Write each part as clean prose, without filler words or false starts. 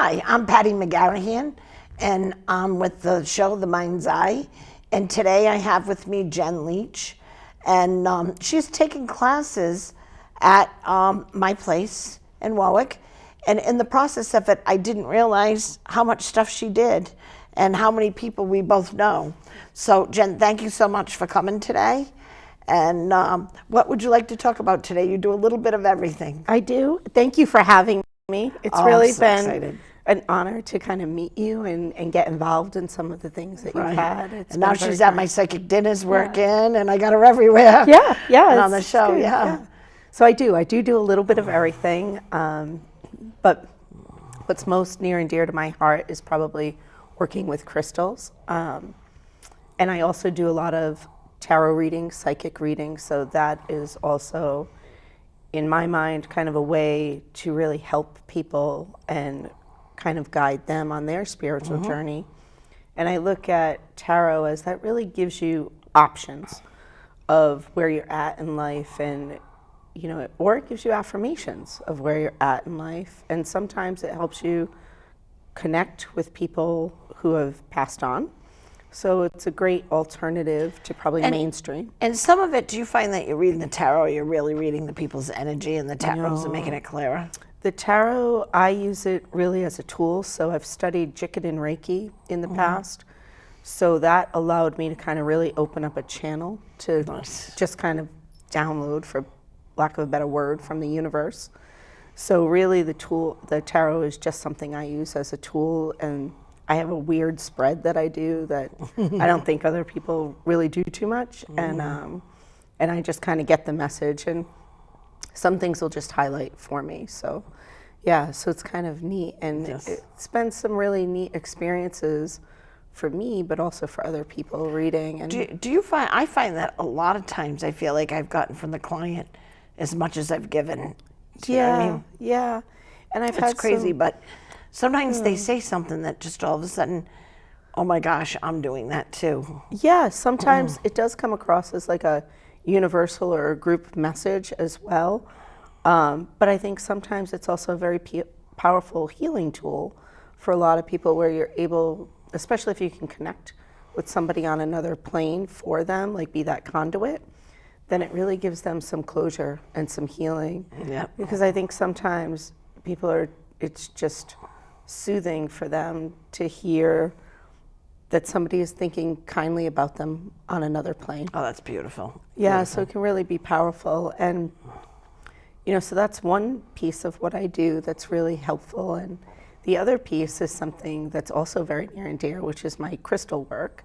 Hi, I'm Patty McGarrahan, and I'm with the show The Mind's Eye. And today I have with me Jen Leach, and she's taking classes at my place in Warwick. And in the process of it, I didn't realize how much stuff she did and how many people we both know. So Jen, thank you so much for coming today. And what would you like to talk about today? You do a little bit of everything. I do. Thank you for having me. It's really so been excited. An honor to kind of meet you and get involved in some of the things that you've had. And now she's at my psychic dinners working, and I got her everywhere. Yeah, and on the show, good, yeah. So I do a little bit of everything, but what's most near and dear to my heart is probably working with crystals. And I also do a lot of tarot readings, psychic readings, so that is also, in my mind, kind of a way to really help people and kind of guide them on their spiritual journey. And I look at tarot as that really gives you options of where you're at in life, and or it gives you affirmations of where you're at in life. And sometimes it helps you connect with people who have passed on. So it's a great alternative to probably mainstream. And some of it, do you find that you're reading the tarot, or you're really reading the people's energy, and the tarots are making it clearer? The tarot, I use it really as a tool. So I've studied Jikun and Reiki in the past. So that allowed me to kind of really open up a channel to just kind of download, for lack of a better word, from the universe. So really the tarot is just something I use as a tool, and I have a weird spread that I do that I don't think other people really do too much. And I just kind of get the message, and some things will just highlight for me. So yeah, so it's kind of neat, and it's been some really neat experiences for me, but also for other people reading. And do you find, I find that a lot of times I feel like I've gotten from the client as much as I've given. Do you know what I mean? Yeah. And I've had It's crazy, but sometimes they say something that just all of a sudden, oh my gosh, I'm doing that too. Yeah, sometimes it does come across as like a universal or a group message as well. But I think sometimes it's also a very powerful healing tool for a lot of people, where you're able, especially if you can connect with somebody on another plane for them, like be that conduit, then it really gives them some closure and some healing. Yeah. Because I think sometimes it's just soothing for them to hear that somebody is thinking kindly about them on another plane. Oh, that's beautiful. Yeah, Beautiful. so it can really be powerful. And, so that's one piece of what I do that's really helpful. And the other piece is something that's also very near and dear, which is my crystal work.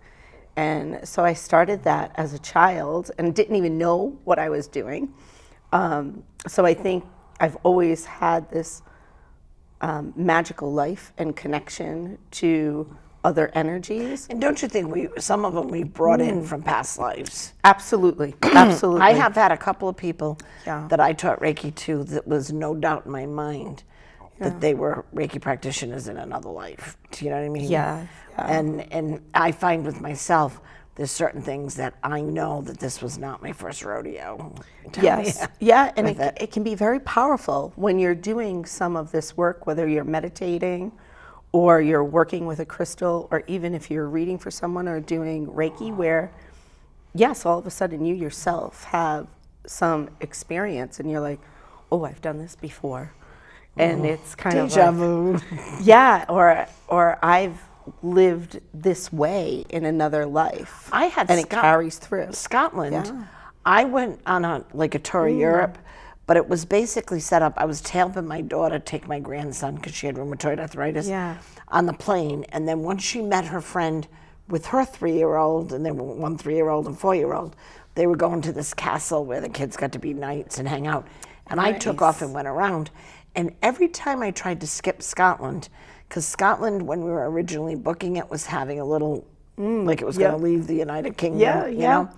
And so I started that as a child and didn't even know what I was doing. So I think I've always had this magical life and connection to other energies. And don't you think some of them we brought in from past lives? Absolutely, absolutely. I have had a couple of people Yeah. that I taught Reiki to that was no doubt in my mind that they were Reiki practitioners in another life. Do you know what I mean? Yeah. And I find with myself, there's certain things that I know that this was not my first rodeo. Yes. Yeah, and it can be very powerful when you're doing some of this work, whether you're meditating or you're working with a crystal, or even if you're reading for someone or doing Reiki, where, yes, all of a sudden you yourself have some experience and you're like, oh, I've done this before. And it's kind of Deja vu. Yeah, or I've lived this way in another life. And it carries through. Scotland. Yeah. I went on a tour of Europe, but it was basically set up. I was helping my daughter take my grandson, because she had rheumatoid arthritis, on the plane. And then once she met her friend with her 3-year-old, and they were 1 3-year-old and 4-year-old, they were going to this castle where the kids got to be knights and hang out. And I took off and went around. And every time I tried to skip Scotland, because Scotland, when we were originally booking it, was having a little, like it was going to leave the United Kingdom, you know?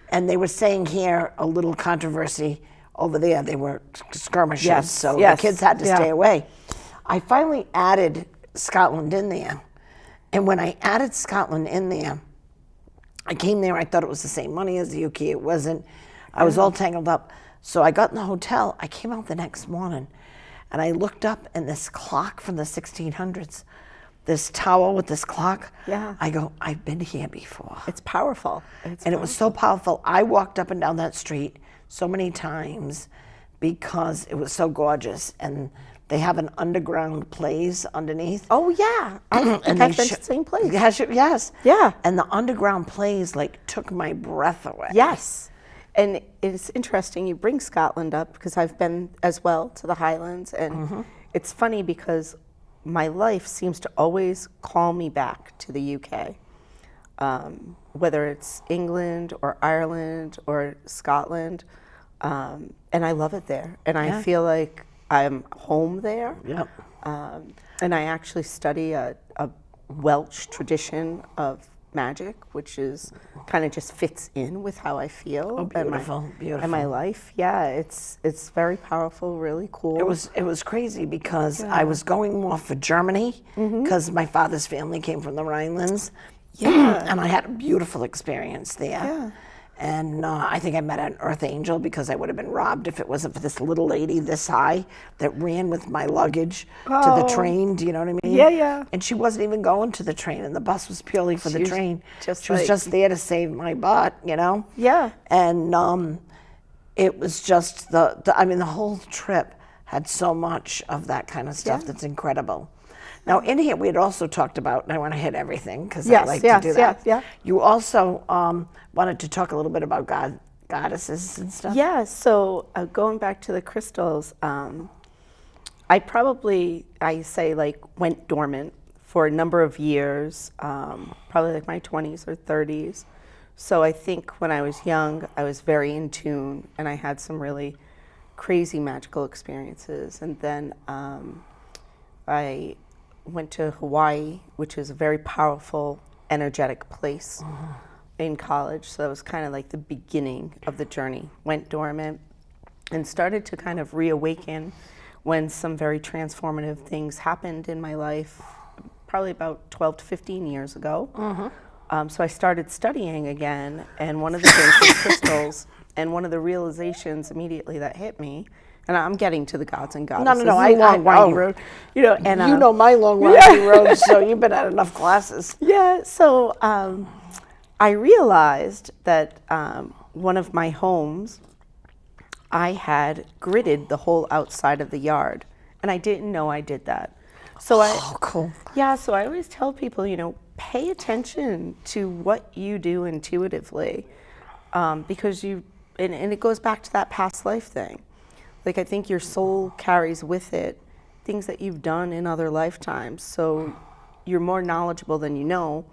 And they were saying here a little controversy. Over there, they were skirmishes, so the kids had to stay away. I finally added Scotland in there. And when I added Scotland in there, I came there, I thought it was the same money as the UK. It wasn't. I was all tangled up. So I got in the hotel. I came out the next morning, And I looked up, and this clock from the 1600s, this tower with this clock. Yeah. I go, I've been here before. It's powerful. It was so powerful. I walked up and down that street so many times because it was so gorgeous. And they have an underground place underneath. Oh, yeah. I've been to the same place. Yes. Yeah. And the underground plays like took my breath away. Yes. And it's interesting you bring Scotland up because I've been as well to the Highlands. And it's funny because my life seems to always call me back to the UK. Whether it's England or Ireland or Scotland. And I love it there. And I feel like I'm home there. Yep. And I actually study a Welsh tradition of magic, which is kind of just fits in with how I feel. Oh, beautiful, and my life. Yeah, it's very powerful, really cool. It was crazy because I was going more for Germany because my father's family came from the Rhinelands. Yeah. And I had a beautiful experience there. Yeah. And I think I met an earth angel because I would have been robbed if it wasn't for this little lady this high that ran with my luggage to the train. Do you know what I mean? Yeah, yeah. And she wasn't even going to the train, and the bus was purely for the train. Just she was just there to save my butt, you know? Yeah. And it was just the whole trip had so much of that kind of stuff that's incredible. Now, in here, we had also talked about, and I want to hit everything because I like to do that. Yeah. You also wanted to talk a little bit about goddesses and stuff. Yeah, so going back to the crystals, I say like went dormant for a number of years, probably like my 20s or 30s. So I think when I was young, I was very in tune and I had some really crazy magical experiences. And then I went to Hawaii, which is a very powerful, energetic place in college. So that was kind of like the beginning of the journey. Went dormant and started to kind of reawaken when some very transformative things happened in my life, probably about 12 to 15 years ago. So I started studying again, and one of the things was crystals, and one of the realizations immediately that hit me, and I'm getting to the gods and goddesses. No, I long windy road, you know. And you know my long windy road, so you've been at enough classes. Yeah. So I realized that one of my homes, I had gridded the whole outside of the yard, and I didn't know I did that. So cool. Yeah. So I always tell people, you know, pay attention to what you do intuitively, because and it goes back to that past life thing. Like, I think your soul carries with it things that you've done in other lifetimes. So you're more knowledgeable than you know.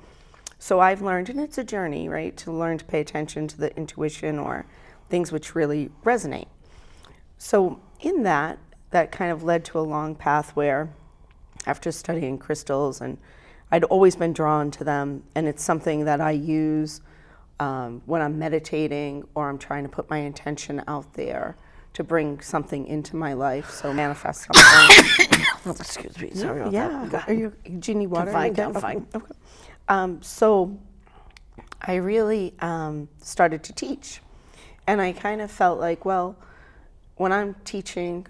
So I've learned, and it's a journey, right, to learn to pay attention to the intuition or things which really resonate. So in that kind of led to a long path where, after studying crystals, and I'd always been drawn to them, and it's something that I use when I'm meditating or I'm trying to put my intention out there to bring something into my life, so manifest something. Excuse me, sorry about that. Do you need water? I'm fine. Okay. So I really started to teach, and I kind of felt like, well, when I'm teaching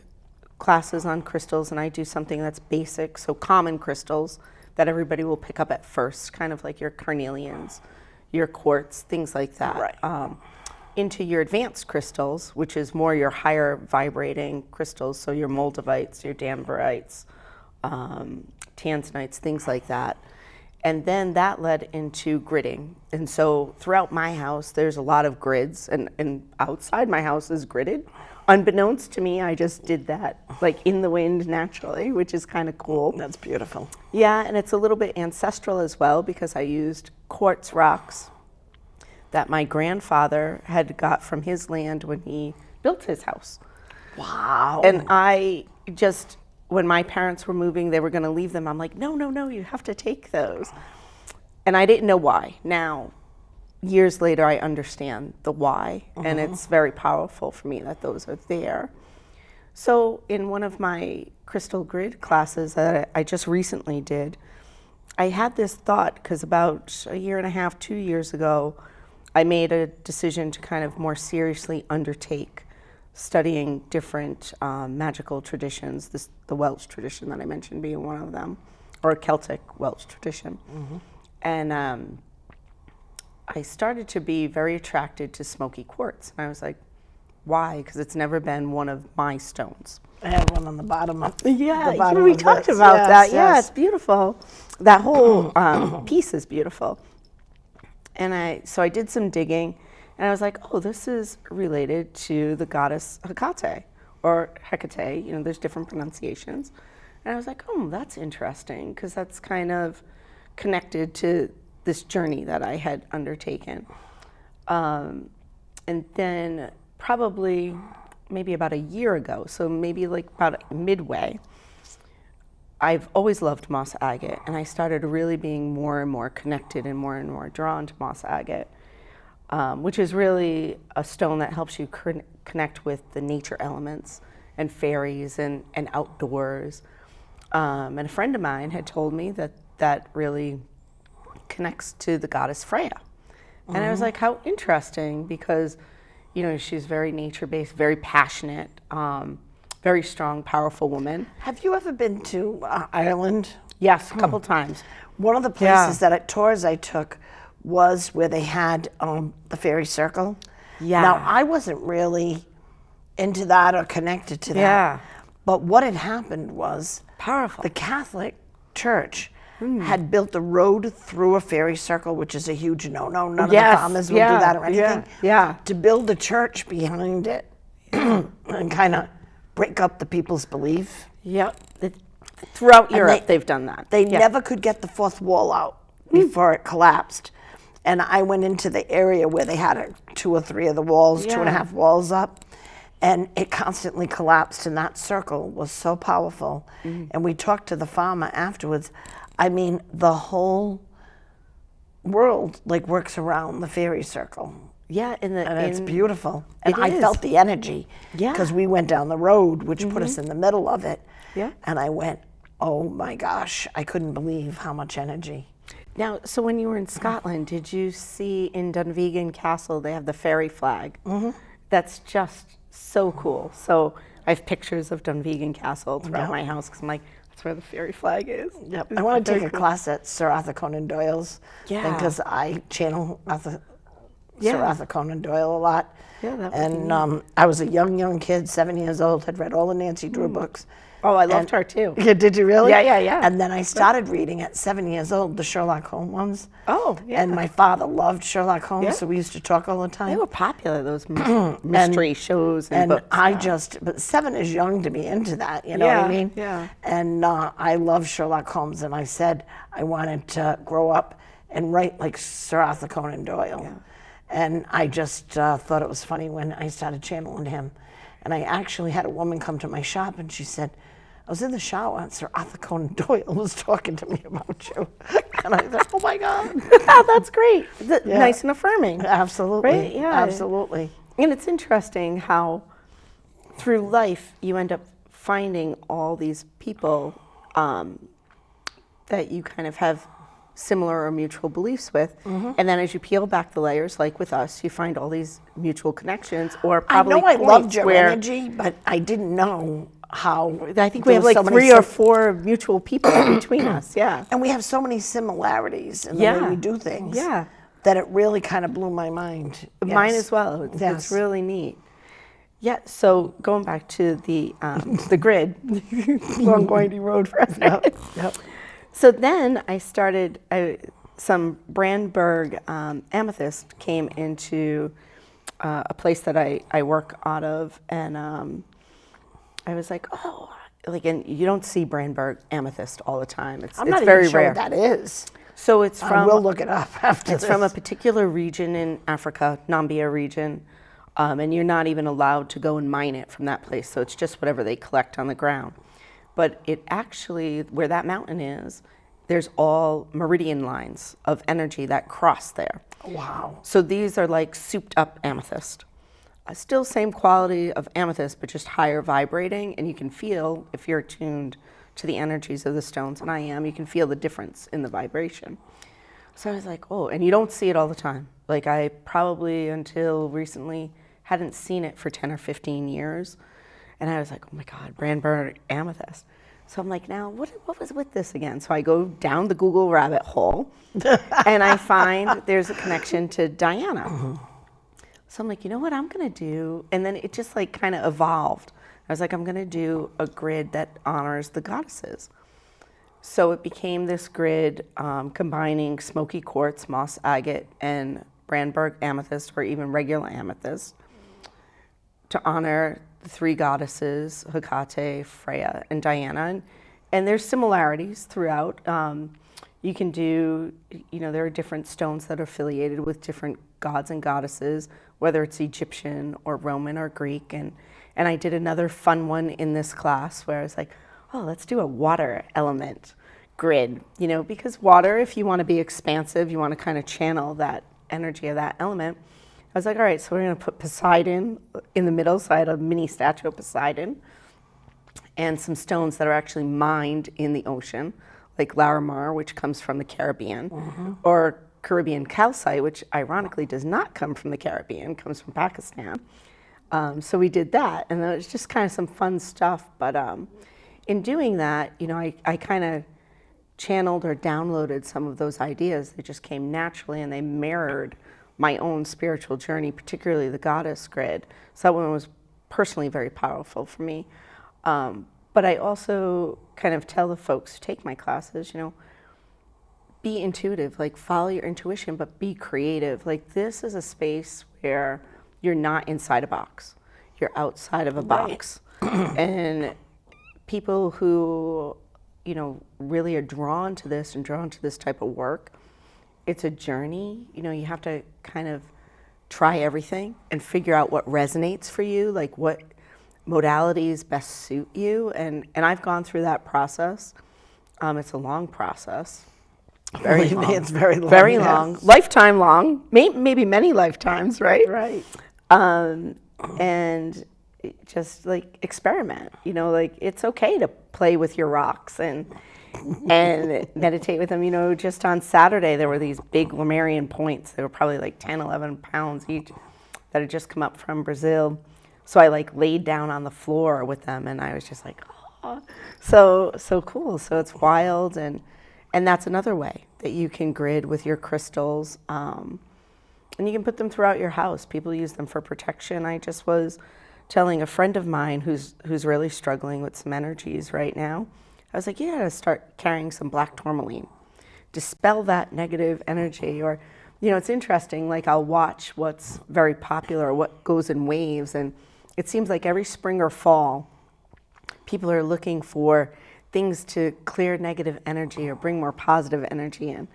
classes on crystals and I do something that's basic, so common crystals that everybody will pick up at first, kind of like your carnelians, your quartz, things like that. Right. Into your advanced crystals, which is more your higher vibrating crystals, so your moldavites, your danverites, tanzanites, things like that. And then that led into gridding. And so throughout my house, there's a lot of grids, and outside my house is gridded. Unbeknownst to me, I just did that, like in the wind naturally, which is kind of cool. That's beautiful. Yeah, and it's a little bit ancestral as well, because I used quartz rocks that my grandfather had got from his land when he built his house. Wow. And I just, when my parents were moving, they were going to leave them. I'm like, no, you have to take those. And I didn't know why. Now, years later, I understand the why, and it's very powerful for me that those are there. So in one of my crystal grid classes that I just recently did, I had this thought, because about a year and a half, 2 years ago, I made a decision to kind of more seriously undertake studying different magical traditions, the Welsh tradition that I mentioned being one of them, or a Celtic Welsh tradition. And I started to be very attracted to smoky quartz. And I was like, why? Because it's never been one of my stones. I have one on the bottom of We talked about that. Yes. Yeah, it's beautiful. That whole piece is beautiful. And so I did some digging, and I was like, oh, this is related to the goddess Hecate, or Hecate. You know, there's different pronunciations. And I was like, oh, that's interesting, because that's kind of connected to this journey that I had undertaken. And then probably maybe about a year ago, so maybe like about midway, I've always loved moss agate, and I started really being more and more connected and more drawn to moss agate, which is really a stone that helps you connect with the nature elements and fairies and outdoors. And a friend of mine had told me that really connects to the goddess Freya. And I was like, how interesting, because you know, she's very nature-based, very passionate, very strong, powerful woman. Have you ever been to Ireland? Yes, a couple times. One of the places tours I took was where they had the fairy circle. Yeah. Now, I wasn't really into that or connected to that. Yeah. But what had happened was Powerful. The Catholic Church had built a road through a fairy circle, which is a huge no-no. None of the farmers will do that or anything. Yeah. To build a church behind it and kind of break up the people's belief. Yep. Throughout Europe, they've done that. They never could get the fourth wall out before it collapsed. And I went into the area where they had 2 or 3 of the walls, 2.5 walls up. And it constantly collapsed, and that circle was so powerful. And we talked to the farmer afterwards. I mean, the whole world like works around the fairy circle. Yeah, and it's beautiful. And I felt the energy. Yeah. Because we went down the road, which put us in the middle of it. Yeah. And I went, oh my gosh, I couldn't believe how much energy. Now, so when you were in Scotland, did you see in Dunvegan Castle, they have the fairy flag? That's just so cool. So I have pictures of Dunvegan Castle throughout my house, because I'm like, that's where the fairy flag is. Yep. I want to take a class at Sir Arthur Conan Doyle's, because I channel Sir Arthur Conan Doyle a lot. Yeah, that would and I was a young kid, 7 years old, had read all the Nancy Drew books. Oh, I loved her too. Yeah, did you really? Yeah. And then I started reading at 7 years old the Sherlock Holmes ones. Oh, yeah. And my father loved Sherlock Holmes, so we used to talk all the time. They were popular, those mystery shows and books. But 7 is young to be into that, you know what I mean? Yeah. And I love Sherlock Holmes, and I said I wanted to grow up and write like Sir Arthur Conan Doyle. Yeah. And I just thought it was funny when I started channeling him. And I actually had a woman come to my shop, and she said, I was in the shower and Sir Arthur Conan Doyle was talking to me about you. And I thought, oh my God. That's great. Nice and affirming. Absolutely. Right? Yeah. Absolutely. And it's interesting how through life you end up finding all these people that you kind of have similar or mutual beliefs with. And then as you peel back the layers, like with us, you find all these mutual connections, or probably I know I loved your energy, but I didn't know how. I think we have like 3 or 4 mutual people between us. Yeah. And we have so many similarities in the way we do things. Yeah. That it really kind of blew my mind. Mine as well. It's really neat. Yeah. So going back to the grid, long windy road for a second. Yep. So then I started. Some Brandberg amethyst came into a place that I work out of, and I was like, oh, and you don't see Brandberg amethyst all the time. It's not very even sure rare. what that is. So it's from. We'll look it up after It's from a particular region in Africa, Nambia region, and you're not even allowed to go and mine it from that place. So it's just whatever they collect on the ground. But it actually, where that mountain is, there's all meridian lines of energy that cross there. Wow. So these are like souped up amethyst. Still same quality of amethyst, but just higher vibrating, and you can feel, if you're attuned to the energies of the stones, and I am, you can feel the difference in the vibration. So I was like, oh, and you don't see it all the time. Like I probably until recently hadn't seen it for 10 or 15 years. And I was like, oh my God, Brandenburg amethyst. So I'm like, now what was with this again? So I go down the Google rabbit hole and I find there's a connection to Diana. So I'm like, you know what I'm gonna do? And then it just like kind of evolved. I was like, I'm gonna do a grid that honors the goddesses. So it became this grid combining smoky quartz, moss agate, and Brandenburg amethyst, or even regular amethyst, to honor the three goddesses, Hecate, Freya, and Diana. And there's similarities throughout. You can do, there are different stones that are affiliated with different gods and goddesses, whether it's Egyptian or Roman or Greek. And I did another fun one in this class where I was like, oh, let's do a water element grid, because water, if you want to be expansive, you want to kind of channel that energy of that element. I was like, all right, so we're going to put Poseidon in the middle, so I had a mini statue of Poseidon, and some stones that are actually mined in the ocean, like Larimar, which comes from the Caribbean, or Caribbean calcite, which ironically does not come from the Caribbean, comes from Pakistan. So we did that, and it was just kind of some fun stuff. But in doing that, I kind of channeled or downloaded some of those ideas. They just came naturally, and they mirrored my own spiritual journey, particularly the goddess grid. So that one was personally very powerful for me. But I also kind of tell the folks who take my classes, be intuitive, like follow your intuition, but be creative. Like this is a space where you're not inside a box, you're outside of a box. And people who, really are drawn to this and drawn to this type of work, it's a journey. You have to kind of try everything and figure out what resonates for you, like what modalities best suit you. And I've gone through that process. It's a long process. Very long. It's very long. Very long. Lifetime long. Maybe many lifetimes, right? Right. And just like experiment, like it's okay to play with your rocks and meditate with them. Just on Saturday, there were these big Lemurian points. They were probably like 10, 11 pounds each that had just come up from Brazil. So I like laid down on the floor with them, and I was just like, oh, so cool. So it's wild, and that's another way that you can grid with your crystals. And you can put them throughout your house. People use them for protection. I just was telling a friend of mine who's really struggling with some energies right now. I was like, you gotta start carrying some black tourmaline. Dispel that negative energy. Or, it's interesting, like I'll watch what's very popular, or what goes in waves, and it seems like every spring or fall, people are looking for things to clear negative energy or bring more positive energy in.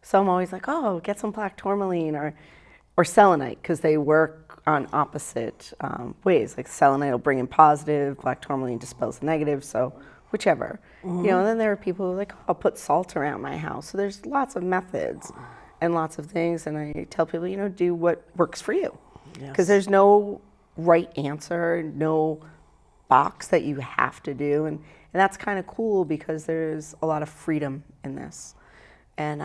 So I'm always like, oh, get some black tourmaline or selenite, because they work on opposite ways. Like selenite will bring in positive, black tourmaline dispels the negative, so whichever. And then there are people who are like, oh, I'll put salt around my house. So there's lots of methods and lots of things, and I tell people, do what works for you. Because there's no right answer, no box that you have to do, and that's kind of cool because there's a lot of freedom in this. And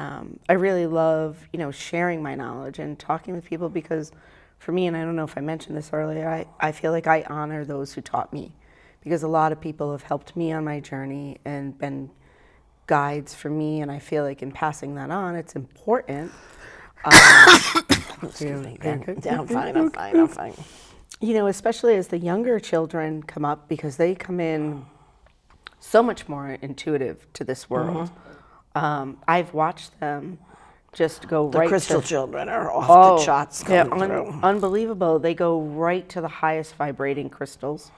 I really love, sharing my knowledge and talking with people, because for me, and I don't know if I mentioned this earlier, I feel like I honor those who taught me, because a lot of people have helped me on my journey and been guides for me, and I feel like in passing that on, it's important. Excuse me. I'm fine. Especially as the younger children come up, because they come in so much more intuitive to this world. I've watched them just go The right crystal children are off the charts coming through. Unbelievable. They go right to the highest vibrating crystals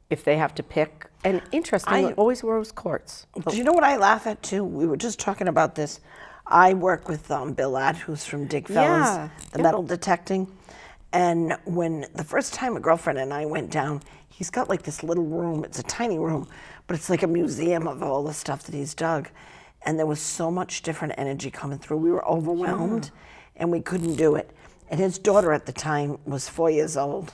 if they have to pick. And interestingly, always rose quartz. Do you know what I laugh at too? We were just talking about this. I work with Bill Ladd, who's from Dig Fellas, metal detecting. And when the first time a girlfriend and I went down, he's got like this little room. It's a tiny room, but it's like a museum of all the stuff that he's dug. And there was so much different energy coming through. We were overwhelmed, and we couldn't do it. And his daughter at the time was 4 years old.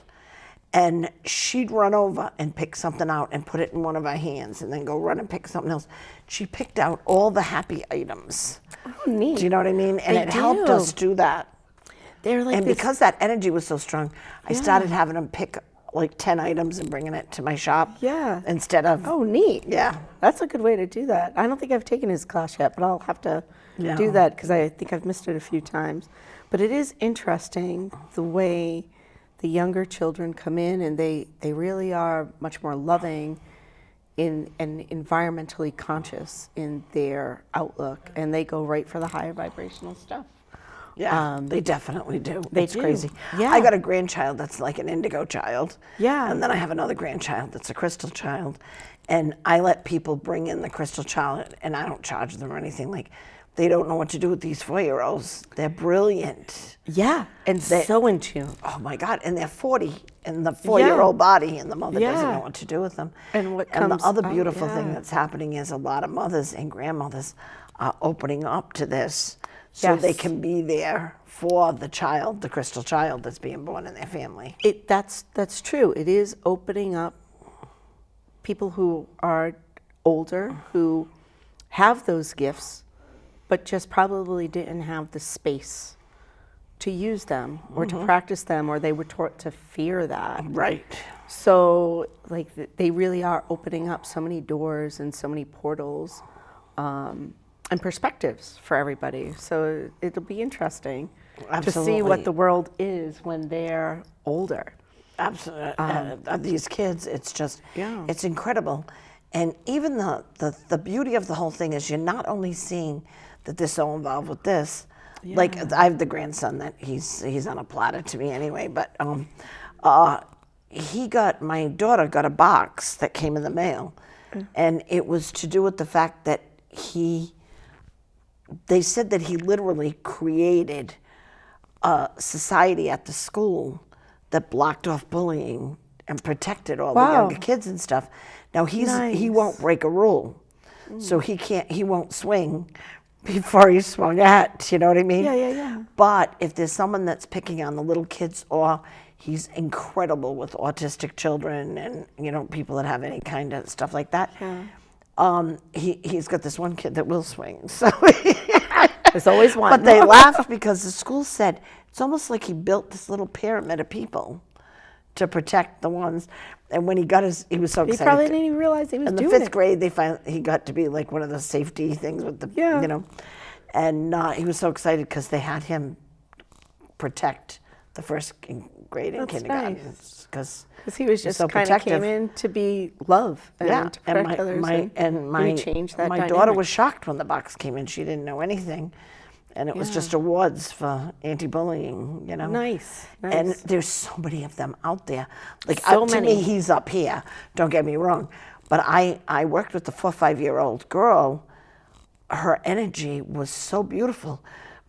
And she'd run over and pick something out and put it in one of our hands, and then go run and pick something else. She picked out all the happy items. Oh, neat. Do you know what I mean? And it helped us do that. they're like And this, because that energy was so strong, I started having them pick like 10 items and bringing it to my shop. Yeah. Instead of. oh, neat. Yeah. That's a good way to do that. I don't think I've taken his class yet, but I'll have to do that because I think I've missed it a few times. But it is interesting the way the younger children come in, and they really are much more loving and environmentally conscious in their outlook, and they go right for the higher vibrational stuff. Yeah, they definitely do. It's do. crazy. Yeah. I got a grandchild that's like an indigo child. Yeah. And then I have another grandchild that's a crystal child. And I let people bring in the crystal child, and I don't charge them or anything. Like, they don't know what to do with these 4-year-olds. They're brilliant. Yeah, and so in tune. Oh my God, and they're 40 in the 4-year-old body, and the mother doesn't Yeah. know what to do with them. And what the comes other out, beautiful thing yeah. that's happening is a lot of mothers and grandmothers are opening up to this, so they Yes. can be there for the child, the crystal child that's being born in their family. That's true. It is opening up people who are older, who have those gifts, but just probably didn't have the space to use them or to practice them, or they were taught to fear that. Right. So, like, they really are opening up so many doors and so many portals and perspectives for everybody. So it'll be interesting to see what the world is when they're older. Absolutely. These kids, it's just, Yeah. it's incredible. And even the beauty of the whole thing is you're not only seeing that they're so involved with this, like I have the grandson that he's on a platter to me anyway, but my daughter got a box that came in the mail, and it was to do with the fact that they said that he literally created a society at the school that blocked off bullying and protected all the younger kids and stuff. Now he won't break a rule, so he won't swing before he's swung at. You know what I mean? Yeah. But if there's someone that's picking on the little kids, or he's incredible with autistic children and people that have any kind of stuff like that. Yeah. He's got this one kid that will swing. So there's always one. But they laughed because the school said it's almost like he built this little pyramid of people to protect the ones. And when he was so excited. He probably didn't even realize he was doing it. In the 5th grade, he got to be like one of the safety things with the, and he was so excited because they had him protect the first grade in kindergarten. Because he was just so kind of came in to be love and to protect others. My changed that my daughter was shocked when the box came in. She didn't know anything. And it was just awards for anti-bullying, Nice. And there's so many of them out there. Like, So to many. me, he's up here. Don't get me wrong. But I worked with the 4 or 5-year-old girl. Her energy was so beautiful.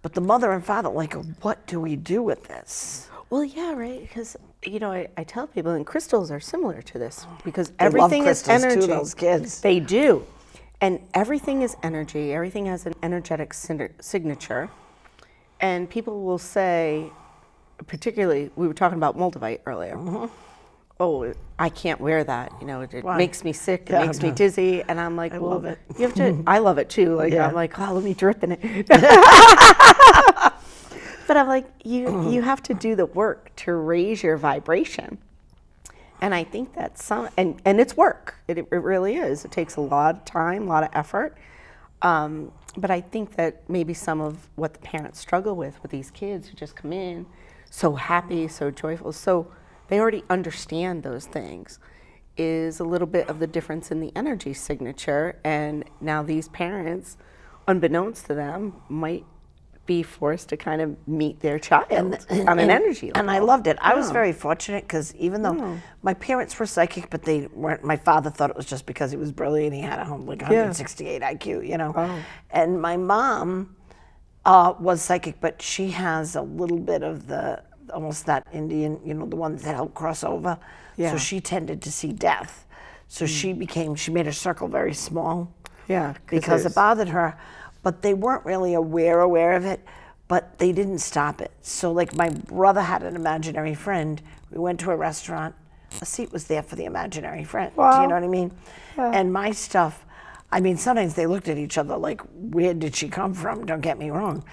But the mother and father, like, what do we do with this? Well, yeah, right. Because, I tell people, and crystals are similar to this, because They everything love is crystals energy. too, those kids. They do. And everything is energy. Everything has an energetic signature. And people will say, particularly, we were talking about moldavite earlier. Oh, I can't wear that. It makes me sick. It makes me dizzy. And I'm like, I love it. You have to. I love it too. Like I'm like, oh, let me drip in it. But I'm like, you have to do the work to raise your vibration. And I think that's and it's work. It really is. It takes a lot of time, a lot of effort. But I think that maybe some of what the parents struggle with these kids who just come in so happy, so joyful, so they already understand those things, is a little bit of the difference in the energy signature. And now these parents, unbeknownst to them, might be forced to kind of meet their child on an energy level. And I loved it. I was very fortunate because even though my parents were psychic, but they weren't, my father thought it was just because he was brilliant. He had a 168 IQ, And my mom was psychic, but she has a little bit of almost that Indian, the ones that help cross over. Yeah. So she tended to see death. So she made her circle very small. Yeah. Because it bothered her. But they weren't really aware of it, but they didn't stop it. So like my brother had an imaginary friend. We went to a restaurant. A seat was there for the imaginary friend. Wow. Do you know what I mean? Yeah. And my stuff, sometimes they looked at each other like, where did she come from? Don't get me wrong.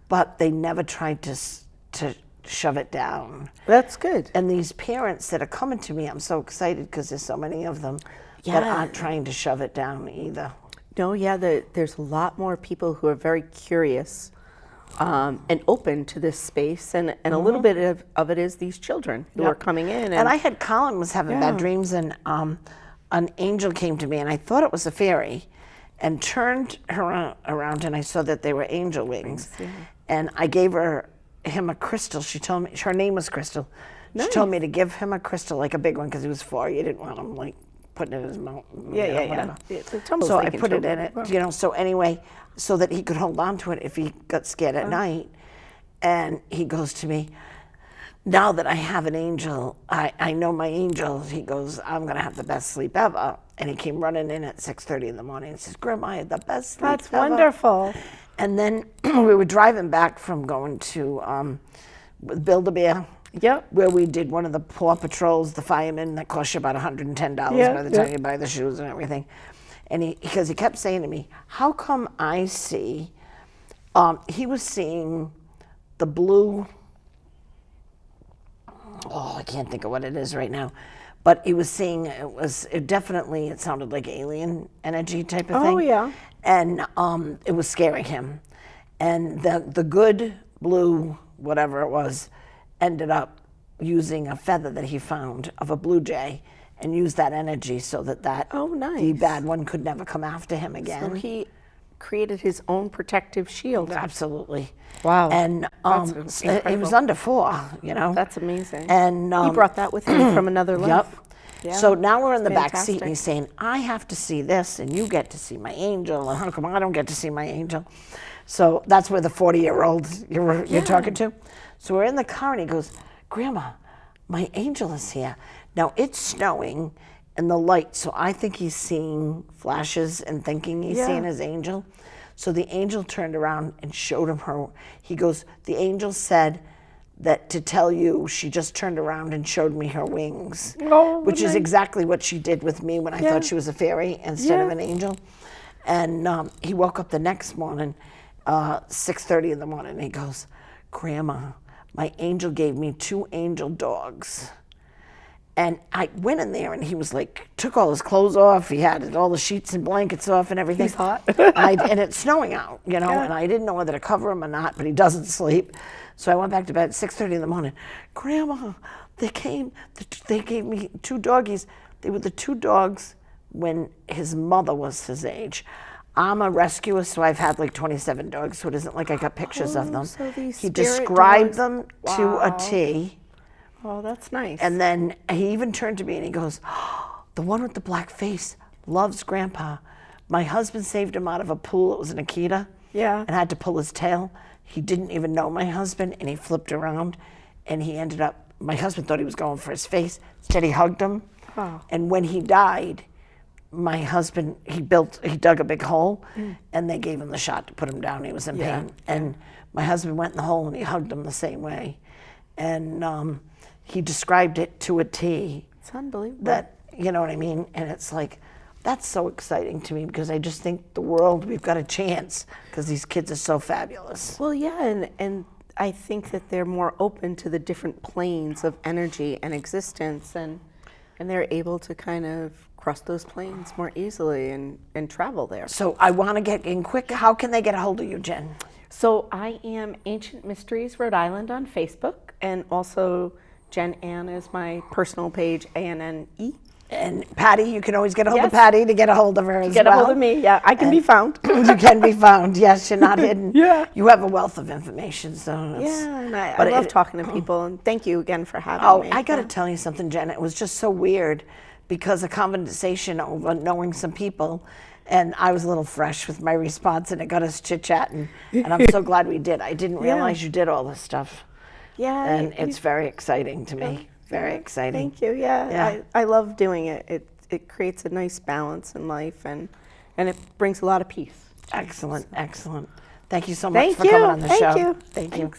But they never tried to shove it down. That's good. And these parents that are coming to me, I'm so excited because there's so many of them that aren't trying to shove it down either. No, yeah, there's a lot more people who are very curious and open to this space, and a little bit of it is these children who are coming in. And I had Colin was having bad dreams, and an angel came to me, and I thought it was a fairy, and turned her around, and I saw that they were angel wings. And I gave him a crystal. She told me, her name was Crystal. She told me to give him a crystal, like a big one, because he was 4. You didn't want him like putting it in his mouth. Yeah. So I put it in it, so anyway, so that he could hold on to it if he got scared at night. And he goes to me, now that I have an angel, I know my angel, he goes, I'm going to have the best sleep ever. And he came running in at 6:30 in the morning and says, Grandma, I had the best sleep ever. That's wonderful. And then we were driving back from going to Build-A-Bear. Yep. Where we did one of the Paw Patrols, the firemen, that cost you about $110 by the time you buy the shoes and everything. And because he kept saying to me, how come I see, he was seeing the blue, I can't think of what it is right now, but he was seeing, it sounded like alien energy type of thing. Oh, yeah. And it was scaring him. And the good blue, whatever it was, ended up using a feather that he found of a blue jay and used that energy so that the bad one could never come after him again. So he created his own protective shield. Absolutely. Wow. And he was under 4, That's amazing. And he brought that with him from another life. Yep. Yeah. So now we're in the back seat, and he's saying, I have to see this, and you get to see my angel, and how come I don't get to see my angel? So that's where the 40-year-old you're talking to. So we're in the car, and he goes, Grandma, my angel is here. Now, it's snowing, and the light, so I think he's seeing flashes and thinking he's seeing his angel. So the angel turned around and showed him her. He goes, the angel said that to tell you, she just turned around and showed me her wings, which is exactly what she did with me when I thought she was a fairy instead of an angel. And he woke up the next morning, 6:30 in the morning, and he goes, Grandma, my angel gave me 2 angel dogs. And I went in there, and he was like, took all his clothes off. He had all the sheets and blankets off and everything. He's hot. And it's snowing out, and I didn't know whether to cover him or not, but he doesn't sleep. So I went back to bed at 6:30 in the morning. Grandma, they gave me 2 doggies. They were the 2 dogs when his mother was his age. I'm a rescuer, so I've had like 27 dogs, so it isn't like I got pictures of them. So these he described dogs. them to a T. Oh, that's nice. And then he even turned to me and he goes, the one with the black face loves Grandpa. My husband saved him out of a pool. It was an Akita. Yeah. And had to pull his tail. He didn't even know my husband, and he flipped around, and he ended up, my husband thought he was going for his face. Instead, he hugged him. Oh. And when he died, my husband, he dug a big hole, and they gave him the shot to put him down. He was in pain. And my husband went in the hole, and he hugged him the same way. And he described it to a T. It's unbelievable. That, you know what I mean? And it's like, that's so exciting to me, because I just think the world, we've got a chance, because these kids are so fabulous. Well, yeah, and I think that they're more open to the different planes of energy and existence, and they're able to kind of cross those planes more easily and travel there. So I want to get in quick. How can they get a hold of you, Jen? So I am Ancient Mysteries Rhode Island on Facebook, and also Jen Ann is my personal page, ANNE. And Patty, you can always get a hold of Patty to get a hold of her as well. Get a hold of me, yeah. I can be found. You can be found, yes. You're not hidden. Yeah. You have a wealth of information, so and I love talking to people, and thank you again for having me. I got to tell you something, Jen. It was just so weird, because of conversation over knowing some people, and I was a little fresh with my response, and it got us chit-chatting, and I'm so glad we did. I didn't realize you did all this stuff. Yeah. And it's very exciting to me. Very exciting. Thank you. Yeah. I love doing it. It creates a nice balance in life, and it brings a lot of peace. Excellent, excellent. Thank you so much for coming on the show. Thank you. Thank you.